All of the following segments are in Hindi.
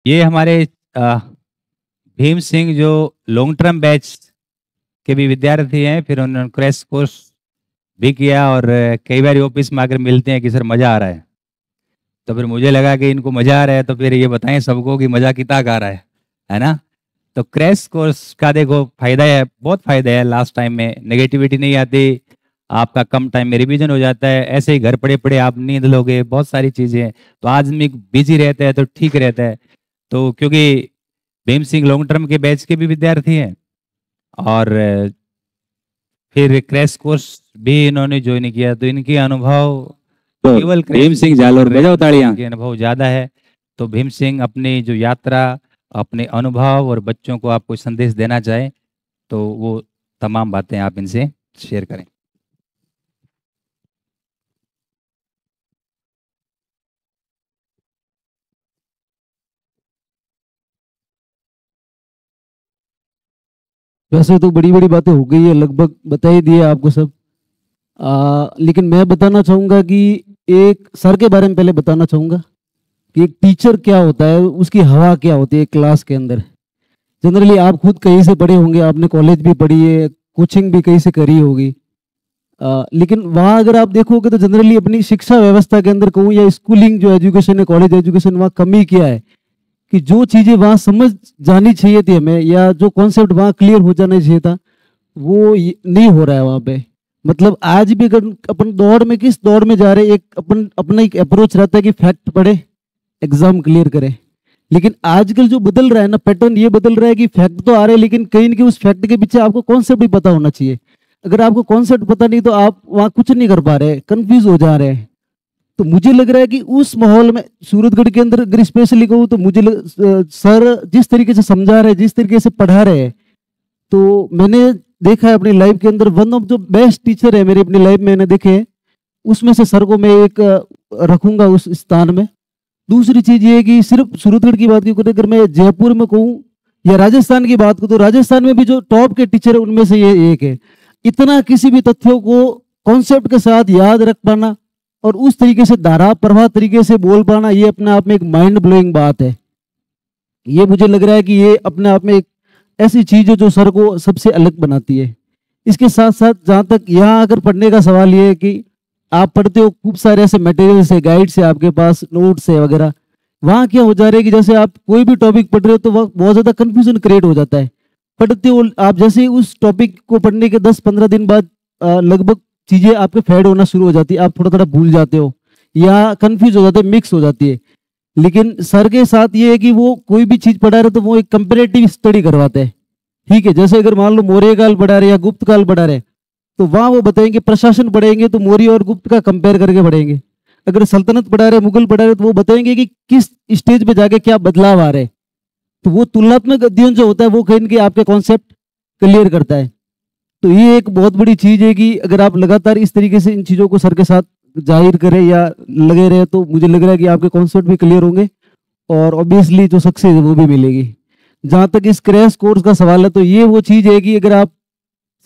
ये हमारे भीम सिंह जो लॉन्ग टर्म बैच के भी विद्यार्थी हैं, फिर उन्होंने क्रैश कोर्स भी किया और कई बार ऑफिस में आकर मिलते हैं कि सर मज़ा आ रहा है। तो फिर मुझे लगा कि इनको मज़ा आ रहा है तो फिर ये बताएं सबको कि मज़ा कितना आ रहा है ना। तो क्रैश कोर्स का देखो फायदा है, बहुत फायदा है। लास्ट टाइम में नेगेटिविटी नहीं आती, आपका कम टाइम में रिवीजन हो जाता है। ऐसे ही घर पड़े पड़े आप नींद लोगे, बहुत सारी चीज़ें हैं। तो आदमी बिजी रहता है तो ठीक रहता है। तो क्योंकि भीम सिंह लॉन्ग टर्म के बैच के भी विद्यार्थी हैं और फिर क्रैश कोर्स भी इन्होंने ज्वाइन किया, तो इनके अनुभव केवल भीम सिंह जालोर बजाओ तालियां के अनुभव ज़्यादा है। तो भीम सिंह अपनी जो यात्रा, अपने अनुभव और बच्चों को आप कोई संदेश देना चाहें तो वो तमाम बातें आप इनसे शेयर करें। वैसे तो बड़ी बड़ी बातें हो गई है, लगभग बता ही दिए आपको सब। लेकिन मैं बताना चाहूँगा कि एक सर के बारे में पहले बताना चाहूँगा कि एक टीचर क्या होता है, उसकी हवा क्या होती है क्लास के अंदर। जनरली आप खुद कहीं से पढ़े होंगे, आपने कॉलेज भी पढ़ी है, कोचिंग भी कहीं से करी होगी। लेकिन वहाँ अगर आप देखोगे तो जनरली अपनी शिक्षा व्यवस्था के अंदर कहूँ या स्कूलिंग जो एजुकेशन है, कॉलेज एजुकेशन, वहाँ कमी क्या है कि जो चीज़ें वहाँ समझ जानी चाहिए थी हमें, या जो कॉन्सेप्ट वहाँ क्लियर हो जाना चाहिए था, वो नहीं हो रहा है वहाँ पे। मतलब आज भी अगर अपन दौड़ में, किस दौड़ में जा रहे हैं, एक अपन अपना एक अप्रोच रहता है कि फैक्ट पढ़े, एग्जाम क्लियर करें। लेकिन आजकल जो बदल रहा है ना, पैटर्न ये बदल रहा है कि फैक्ट तो आ रहे हैं लेकिन कहीं ना कहीं उस फैक्ट के पीछे आपको कॉन्सेप्ट भी पता होना चाहिए। अगर आपको कॉन्सेप्ट पता नहीं तो आप वहाँ कुछ नहीं कर पा रहे, कंफ्यूज हो जा रहे हैं। तो मुझे लग रहा है कि उस माहौल में सूरतगढ़ के अंदर अगर स्पेशली कहूँ तो सर जिस तरीके से समझा रहे हैं, जिस तरीके से पढ़ा रहे हैं, तो मैंने देखा है अपनी लाइफ के अंदर, वन ऑफ जो बेस्ट टीचर है मेरी अपनी लाइफ में मैंने देखे हैं, उसमें से सर को मैं एक रखूंगा उस स्थान में। दूसरी चीज ये है कि सिर्फ सूरतगढ़ की बात क्यों करें, अगर मैं जयपुर में कहूँ या राजस्थान की बात करूँ तो राजस्थान में भी जो टॉप के टीचर है उनमें से ये एक है। इतना किसी भी तथ्यों को कॉन्सेप्ट के साथ याद रख पाना और उस तरीके से धारा प्रवाह तरीके से बोल पाना, ये अपने आप में एक माइंड ब्लोइंग बात है। ये मुझे लग रहा है कि ये अपने आप में एक ऐसी चीज है जो सर को सबसे अलग बनाती है। इसके साथ साथ जहाँ तक यहाँ अगर पढ़ने का सवाल ये है कि आप पढ़ते हो, खूब सारे ऐसे मटेरियल्स है, गाइड्स है आपके पास, नोट्स है वगैरह। वहाँ क्या हो जा रहा है कि जैसे आप कोई भी टॉपिक पढ़ रहे हो तो वह बहुत ज़्यादा कंफ्यूजन क्रिएट हो जाता है। पढ़ते हो आप, जैसे ही उस टॉपिक को पढ़ने के 10-15 दिन बाद लगभग चीज़ें आपके फेड होना शुरू हो जाती है, आप थोड़ा थोड़ा भूल जाते हो या कंफ्यूज हो जाते हैं, मिक्स हो जाती है। लेकिन सर के साथ ये है कि वो कोई भी चीज़ पढ़ा रहे तो वो एक कंपेरेटिव स्टडी करवाते हैं। ठीक है, जैसे अगर मान लो मौर्य काल पढ़ा रहे या गुप्त काल पढ़ा रहे, तो वहाँ वो बताएंगे, प्रशासन पढ़ेंगे तो मौर्य और गुप्त का कंपेयर करके पढ़ेंगे। अगर सल्तनत पढ़ा रहे, मुगल पढ़ा रहे, तो वो बताएंगे कि किस स्टेज पे जाके क्या बदलाव आ रहे। तो वो तुलनात्मक अध्ययन जो होता है वो कहीं ना कहीं आपके कॉन्सेप्ट क्लियर करता है। तो ये एक बहुत बड़ी चीज है कि अगर आप लगातार इस तरीके से इन चीजों को सर के साथ जाहिर करें या लगे रहे तो मुझे लग रहा है कि आपके कॉन्सेप्ट भी क्लियर होंगे और ऑब्वियसली जो सक्सेस है वो भी मिलेगी। जहाँ तक इस क्रैश कोर्स का सवाल है तो ये वो चीज है कि अगर आप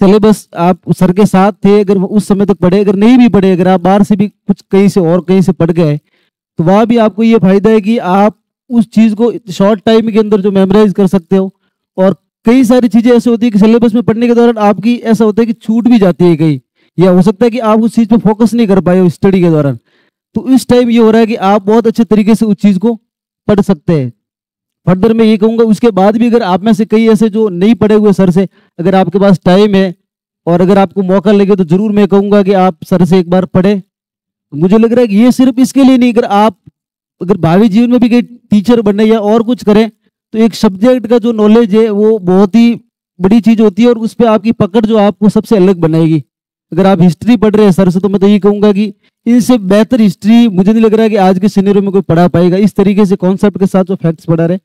सिलेबस आप सर के साथ थे, अगर उस समय तक पढ़े, अगर नहीं भी पढ़े, अगर आप बाहर से भी कुछ कहीं से और कहीं से पढ़ गए, तो वहाँ भी आपको ये फायदा है कि आप उस चीज को शॉर्ट टाइम के अंदर जो मेमोराइज कर सकते हो। और कई सारी चीजें ऐसी होती है कि सिलेबस में पढ़ने के दौरान आपकी ऐसा होता है कि छूट भी जाती है कहीं, या हो सकता है कि आप उस चीज पे फोकस नहीं कर पाए हो स्टडी के दौरान। तो इस टाइम ये हो रहा है कि आप बहुत अच्छे तरीके से उस चीज को पढ़ सकते हैं। फर्दर मैं ये कहूंगा, उसके बाद भी अगर आप में से कई ऐसे जो नहीं पढ़े हुए सर से, अगर आपके पास टाइम है और अगर आपको मौका लगे तो जरूर मैं कहूंगा कि आप सर से एक बार पढ़े। मुझे लग रहा है कि ये सिर्फ इसके लिए नहीं, अगर आप अगर भावी जीवन में भी कहीं टीचर बनने या और कुछ करें तो एक सब्जेक्ट का जो नॉलेज है वो बहुत ही बड़ी चीज होती है और उस पर आपकी पकड़ जो आपको सबसे अलग बनाएगी। अगर आप हिस्ट्री पढ़ रहे हैं सर से तो मैं तो ये कहूंगा कि इससे बेहतर हिस्ट्री मुझे नहीं लग रहा है कि आज के सिनेरियो में कोई पढ़ा पाएगा। इस तरीके से कॉन्सेप्ट के साथ जो फैक्ट्स पढ़ा रहे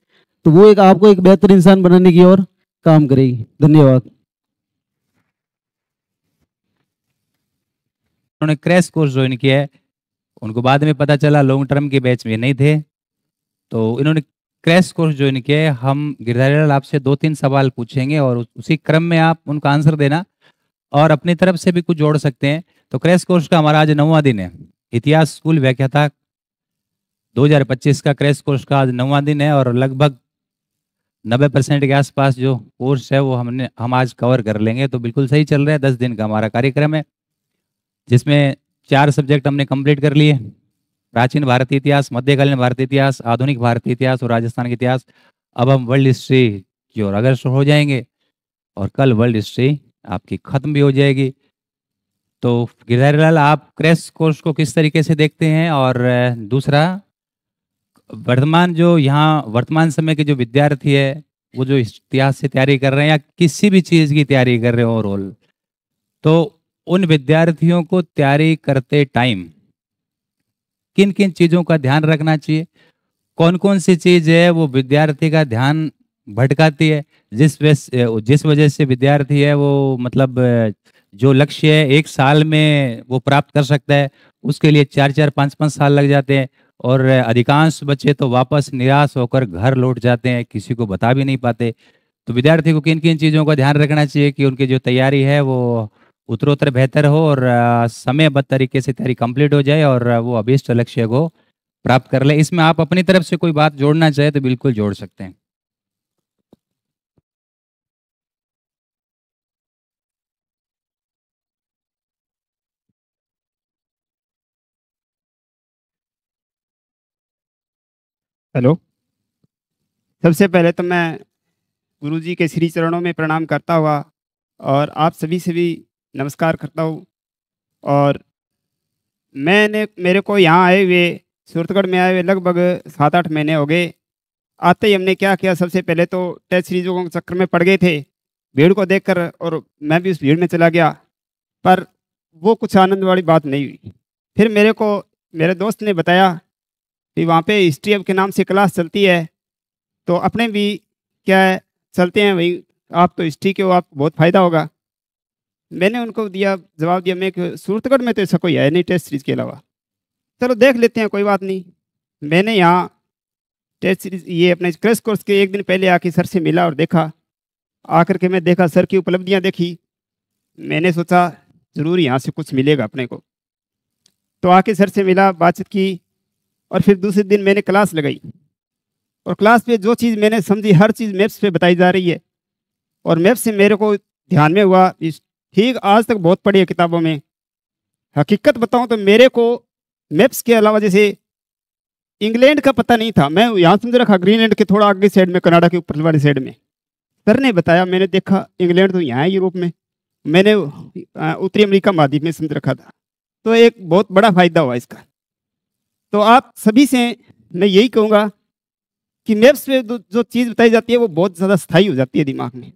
तो वो एक आपको एक बेहतर इंसान बनाने की ओर काम करेगी। धन्यवाद। उन्होंने क्रैश कोर्स ज्वाइन किया है, उनको बाद में पता चला लॉन्ग टर्म के बैच में नहीं थे, तो इन्होंने क्रैश कोर्स ज्वाइन किया है। हम गिरधारीलाल आपसे 2-3 सवाल पूछेंगे और उसी क्रम में आप उनका आंसर देना और अपनी तरफ से भी कुछ जोड़ सकते हैं। तो क्रैश कोर्स का हमारा आज 9वां दिन है। इतिहास स्कूल व्याख्याता 2025 का क्रैश कोर्स का आज 9वां दिन है और लगभग 90% के आसपास जो कोर्स है वो हम आज कवर कर लेंगे। तो बिल्कुल सही चल रहा है। 10 दिन का हमारा कार्यक्रम है जिसमें 4 सब्जेक्ट हमने कंप्लीट कर लिए। प्राचीन भारतीय इतिहास, मध्यकालीन भारतीय इतिहास, आधुनिक भारतीय इतिहास और राजस्थान के इतिहास। अब हम वर्ल्ड हिस्ट्री की ओर अग्रसर हो जाएंगे और कल वर्ल्ड हिस्ट्री आपकी खत्म भी हो जाएगी। तो गिरधारी लाल, आप क्रैश कोर्स को किस तरीके से देखते हैं? और दूसरा, वर्तमान समय के जो विद्यार्थी है वो जो इतिहास से तैयारी कर रहे हैं या किसी भी चीज की तैयारी कर रहे हो ओवरऑल, तो उन विद्यार्थियों को तैयारी करते टाइम किन किन चीजों का ध्यान रखना चाहिए? कौन कौन सी चीज है वो विद्यार्थी का ध्यान भटकाती है, जिस वजह से विद्यार्थी है वो मतलब जो लक्ष्य है 1 साल में वो प्राप्त कर सकता है उसके लिए 4-4, 5-5 साल लग जाते हैं। और अधिकांश बच्चे तो वापस निराश होकर घर लौट जाते हैं, किसी को बता भी नहीं पाते। तो विद्यार्थी को किन किन चीज़ों का ध्यान रखना चाहिए कि उनकी जो तैयारी है वो उत्तरोत्तर बेहतर हो और समयबद्ध तरीके से तैयारी कंप्लीट हो जाए और वो अभीष्ट लक्ष्य को प्राप्त कर ले? इसमें आप अपनी तरफ से कोई बात जोड़ना चाहे तो बिल्कुल जोड़ सकते हैं। हेलो। सबसे पहले तो मैं गुरुजी के श्री चरणों में प्रणाम करता हुआ और आप सभी से भी नमस्कार करता हूँ। और मेरे को यहाँ आए हुए, सूरतगढ़ में आए हुए लगभग 7-8 महीने हो गए। आते ही हमने क्या किया, सबसे पहले तो टेस्ट सीरीजों के चक्कर में पड़ गए थे भीड़ को देखकर, और मैं भी उस भीड़ में चला गया, पर वो कुछ आनंद वाली बात नहीं हुई। फिर मेरे दोस्त ने बताया कि वहाँ पे हिस्ट्री अब के नाम से क्लास चलती है, तो अपने भी क्या है चलते हैं भाई, आप तो हिस्ट्री के हो, आपको बहुत फ़ायदा होगा। मैंने उनको जवाब दिया, मैं कि सूरतगढ़ में तो ऐसा कोई है नहीं टेस्ट सीरीज के अलावा, चलो देख लेते हैं, कोई बात नहीं। मैंने यहाँ टेस्ट सीरीज ये अपने क्रैश कोर्स के 1 दिन पहले आके सर से मिला और देखा। आकर के मैं देखा सर की उपलब्धियाँ देखी, मैंने सोचा ज़रूर यहाँ से कुछ मिलेगा अपने को। तो आके सर से मिला, बातचीत की, और फिर दूसरे दिन मैंने क्लास लगाई। और क्लास पे जो चीज़ मैंने समझी हर चीज़ मैप्स पे बताई जा रही है। और मैप्स से मेरे को ध्यान में हुआ, ठीक आज तक बहुत पढ़ी है किताबों में, हकीकत बताऊं तो मेरे को मैप्स के अलावा जैसे इंग्लैंड का पता नहीं था। मैं यहाँ समझ रखा ग्रीनलैंड के थोड़ा आगे साइड में, कनाडा के ऊपर वाली साइड में। सर ने बताया, मैंने देखा इंग्लैंड तो यहाँ है यूरोप में, मैंने उत्तरी अमेरिका महाद्वीप में समझ रखा था। तो एक बहुत बड़ा फायदा हुआ इसका। तो आप सभी से मैं यही कहूँगा कि मैप्स पे जो चीज़ बताई जाती है वो बहुत ज़्यादा स्थायी हो जाती है दिमाग में।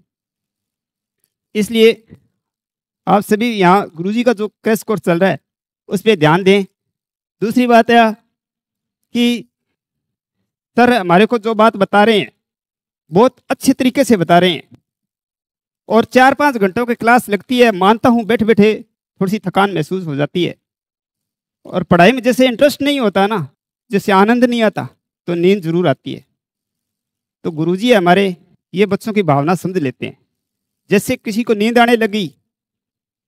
इसलिए आप सभी यहाँ गुरुजी का जो क्रैश कोर्स चल रहा है उस पर ध्यान दें। दूसरी बात है कि सर हमारे को जो बात बता रहे हैं बहुत अच्छे तरीके से बता रहे हैं, और 4-5 घंटों की क्लास लगती है। मानता हूँ बैठे बैठे थोड़ी सी थकान महसूस हो जाती है, और पढ़ाई में जैसे इंटरेस्ट नहीं होता ना, जैसे आनंद नहीं आता, तो नींद जरूर आती है। तो गुरुजी हमारे ये बच्चों की भावना समझ लेते हैं। जैसे किसी को नींद आने लगी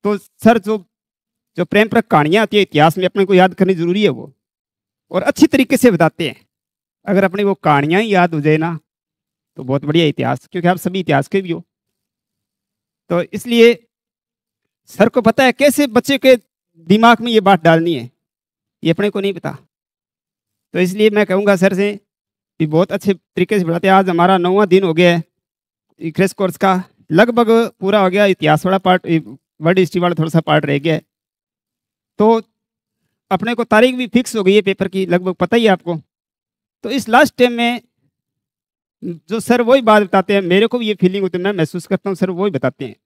तो सर जो प्रेमप्रक कहानियाँ आती है इतिहास में, अपने को याद करनी जरूरी है वो, और अच्छी तरीके से बताते हैं। अगर अपनी वो कहानियाँ ही याद हो जाए ना तो बहुत बढ़िया इतिहास, क्योंकि आप सभी इतिहास के भी हो। तो इसलिए सर को पता है कैसे बच्चे के दिमाग में ये बात डालनी है, ये अपने को नहीं पता। तो इसलिए मैं कहूँगा सर से कि बहुत अच्छे तरीके से पढ़ाते हैं। आज हमारा 9वां दिन हो गया है क्रैश कोर्स का, लगभग पूरा हो गया। इतिहास वाला पार्ट, वर्ल्ड हिस्ट्री वाला थोड़ा सा पार्ट रह गया है। तो अपने को तारीख भी फिक्स हो गई है पेपर की, लगभग पता ही है आपको। तो इस लास्ट टाइम में जो सर वही बात बताते हैं, मेरे को भी ये फीलिंग होती है, मैं महसूस करता हूँ सर वही बताते हैं।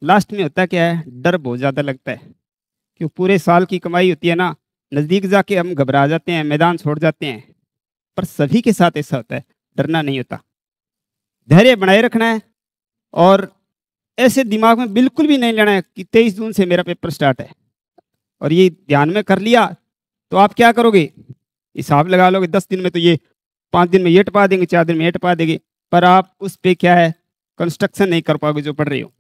लास्ट में होता क्या है, डर बहुत ज़्यादा लगता है, क्योंकि पूरे साल की कमाई होती है ना, नज़दीक जाके हम घबरा जाते हैं, मैदान छोड़ जाते हैं। पर सभी के साथ ऐसा होता है, डरना नहीं होता, धैर्य बनाए रखना है। और ऐसे दिमाग में बिल्कुल भी नहीं लेना है कि 23 जून से मेरा पेपर स्टार्ट है, और ये ध्यान में कर लिया तो आप क्या करोगे, हिसाब लगा लोगे 10 दिन में तो ये 5 दिन में ये टपा देंगे, 4 दिन में ये टपा देंगे, पर आप उस पर क्या है कंस्ट्रक्शन नहीं कर पाओगे जो पढ़ रहे हो।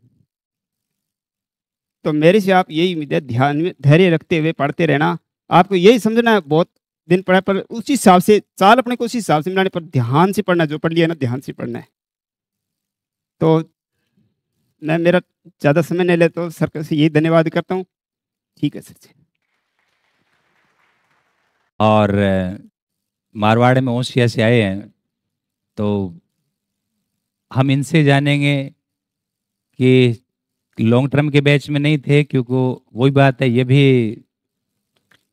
तो मेरे से आप यही उम्मीद है, ध्यान में धैर्य रखते हुए पढ़ते रहना। आपको यही समझना है बहुत दिन पढ़ा, पर उसी हिसाब से साल अपने को उसी हिसाब से मिलाने पर ध्यान से पढ़ना, जो पढ़ लिया ना ध्यान से पढ़ना है। तो मैं मेरा ज़्यादा समय नहीं लेता हूँ, सर से यही धन्यवाद करता हूँ। ठीक है सर जी। और मारवाड़ में ओसिया से आए हैं, तो हम इनसे जानेंगे कि लॉन्ग टर्म के बैच में नहीं थे, क्योंकि वही बात है, ये भी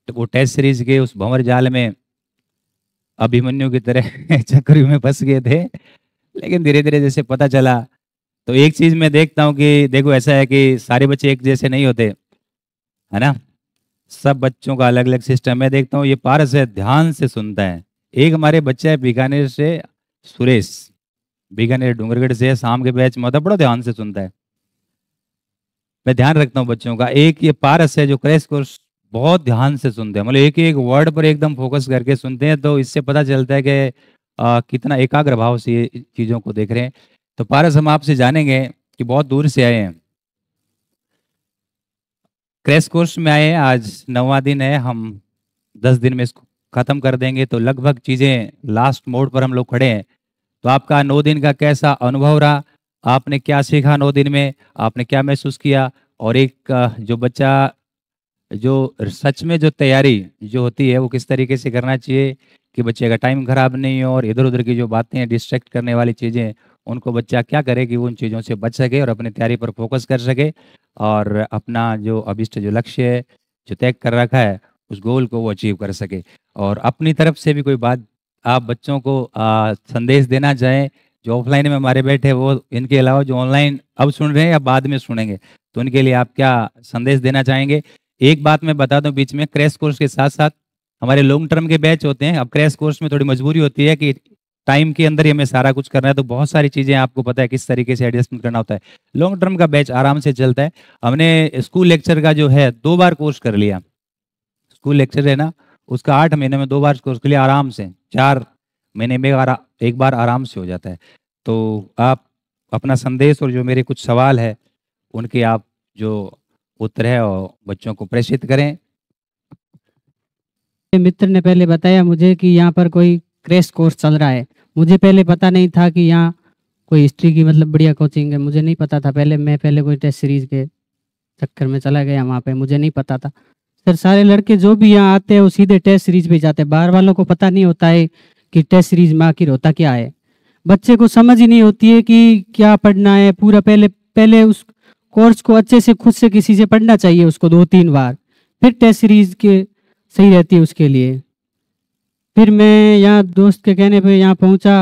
वो टेस्ट सीरीज के उस भंवर जाल में अभिमन्यु की तरह चक्करों में फंस गए थे। लेकिन धीरे धीरे जैसे पता चला, तो एक चीज मैं देखता हूँ कि देखो ऐसा है कि सारे बच्चे एक जैसे नहीं होते, है ना, सब बच्चों का अलग अलग सिस्टम। मैं देखता हूँ ये पारस है, ध्यान से सुनता है। एक हमारे बच्चा है बीकानेर से, सुरेश, बीकानेर डूंगरगढ़ से, शाम के बैच में होता है, बड़ा ध्यान से सुनता है। मैं ध्यान रखता हूँ बच्चों का। एक ये पारस है जो क्रैश कोर्स बहुत ध्यान से सुनते हैं, मतलब एक एक वर्ड पर एकदम फोकस करके सुनते हैं, तो इससे पता चलता है कि कितना एकाग्र भाव से ये चीज़ों को देख रहे हैं। तो पारस, हम आपसे जानेंगे कि बहुत दूर से आए हैं, क्रैश कोर्स में आए हैं, आज 9वां दिन है, हम 10 दिन में इसको ख़त्म कर देंगे, तो लगभग चीज़ें लास्ट मोड पर हम लोग खड़े हैं। तो आपका 9 दिन का कैसा अनुभव रहा, आपने क्या सीखा 9 दिन में, आपने क्या महसूस किया? और एक जो बच्चा जो सच में जो तैयारी जो होती है वो किस तरीके से करना चाहिए कि बच्चे का टाइम खराब नहीं हो, और इधर उधर की जो बातें हैं, डिस्ट्रैक्ट करने वाली चीज़ें, उनको बच्चा क्या करे कि वो उन चीज़ों से बच सके और अपनी तैयारी पर फोकस कर सके, और अपना जो अभिष्ट जो लक्ष्य है जो तय कर रखा है उस गोल को वो अचीव कर सके। और अपनी तरफ से भी कोई बात आप बच्चों को संदेश देना चाहें, जो ऑफलाइन में हमारे बैठे वो, इनके अलावा जो ऑनलाइन अब सुन रहे हैं या बाद में सुनेंगे, तो उनके लिए आप क्या संदेश देना चाहेंगे? एक बात मैं बता दूं बीच में, क्रैश कोर्स के साथ साथ हमारे लॉन्ग टर्म के बैच होते हैं। अब क्रैश कोर्स में थोड़ी मजबूरी होती है कि टाइम के अंदर ही हमें सारा कुछ करना है, तो बहुत सारी चीज़ें आपको पता है किस तरीके से एडजस्टमेंट करना होता है। लॉन्ग टर्म का बैच आराम से चलता है। हमने स्कूल लेक्चर का जो है 2 बार कोर्स कर लिया, स्कूल लेक्चर है ना, उसका 8 महीने में 2 बार कोर्स कर लिया आराम से, 4 महीने में एक बार आराम से हो जाता है। तो आप अपना संदेश और जो मेरे कुछ सवाल है उनके आप जो उत्तर है और बच्चों को प्रेषित करें। मित्र ने पहले बताया मुझे कि यहाँ पर कोई क्रैश कोर्स चल रहा है। मुझे पहले पता नहीं था कि यहाँ कोई हिस्ट्री की मतलब बढ़िया कोचिंग है, मुझे नहीं पता था। मैं पहले कोई टेस्ट सीरीज के चक्कर में चला गया वहाँ पे, मुझे नहीं पता था। सर सारे लड़के जो भी यहाँ आते हैं वो सीधे टेस्ट सीरीज पे जाते हैं। बाहर वालों को पता नहीं होता है कि टेस्ट सीरीज में आखिर होता क्या है। बच्चे को समझ ही नहीं होती है कि क्या पढ़ना है पूरा। पहले उस कोर्स को अच्छे से खुद से किसी से पढ़ना चाहिए उसको 2-3 बार, फिर टेस्ट सीरीज के सही रहती है उसके लिए। फिर मैं यहाँ दोस्त के कहने पे यहाँ पहुँचा,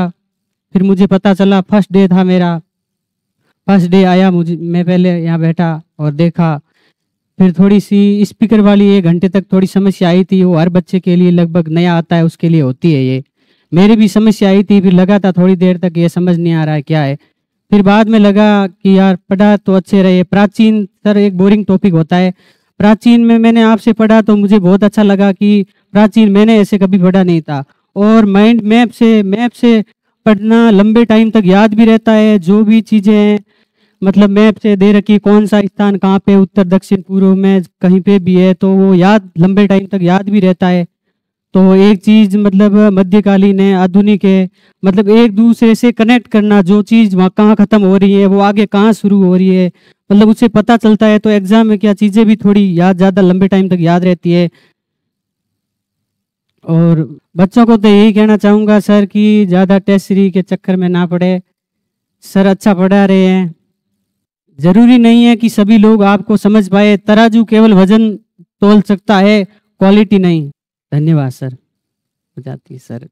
फिर मुझे पता चला, फर्स्ट डे था मेरा, फर्स्ट डे आया मैं पहले यहाँ बैठा और देखा। फिर थोड़ी सी स्पीकर वाली 1 घंटे तक थोड़ी समस्या आई थी, वो हर बच्चे के लिए लगभग नया आता है उसके लिए होती है ये। मेरी भी समस्या आई थी, फिर लगा था थोड़ी देर तक ये समझ नहीं आ रहा है क्या है। फिर बाद में लगा कि यार पढ़ा तो अच्छे रहे। प्राचीन सर एक बोरिंग टॉपिक होता है, प्राचीन में मैंने आपसे पढ़ा तो मुझे बहुत अच्छा लगा कि प्राचीन मैंने ऐसे कभी पढ़ा नहीं था। और माइंड मैप से पढ़ना लंबे टाइम तक याद भी रहता है। जो भी चीज़ें हैं मतलब मैप से दे रखी, कौन सा स्थान कहाँ पे, उत्तर दक्षिण पूर्व में कहीं पे भी है, तो वो याद लंबे टाइम तक याद भी रहता है। तो एक चीज़ मतलब मध्यकालीन है, आधुनिक है, मतलब एक दूसरे से कनेक्ट करना, जो चीज़ वहाँ कहाँ ख़त्म हो रही है वो आगे कहाँ शुरू हो रही है, मतलब उससे पता चलता है। तो एग्जाम में क्या चीज़ें भी थोड़ी याद, ज़्यादा लंबे टाइम तक याद रहती है। और बच्चों को तो यही कहना चाहूँगा सर कि ज़्यादा टेस्ट सीरीज के चक्कर में ना पड़े। सर अच्छा पढ़ा रहे हैं, ज़रूरी नहीं है कि सभी लोग आपको समझ पाए। तराजू केवल वजन तोल सकता है, क्वालिटी नहीं। धन्यवाद सर। हो जाती है सर।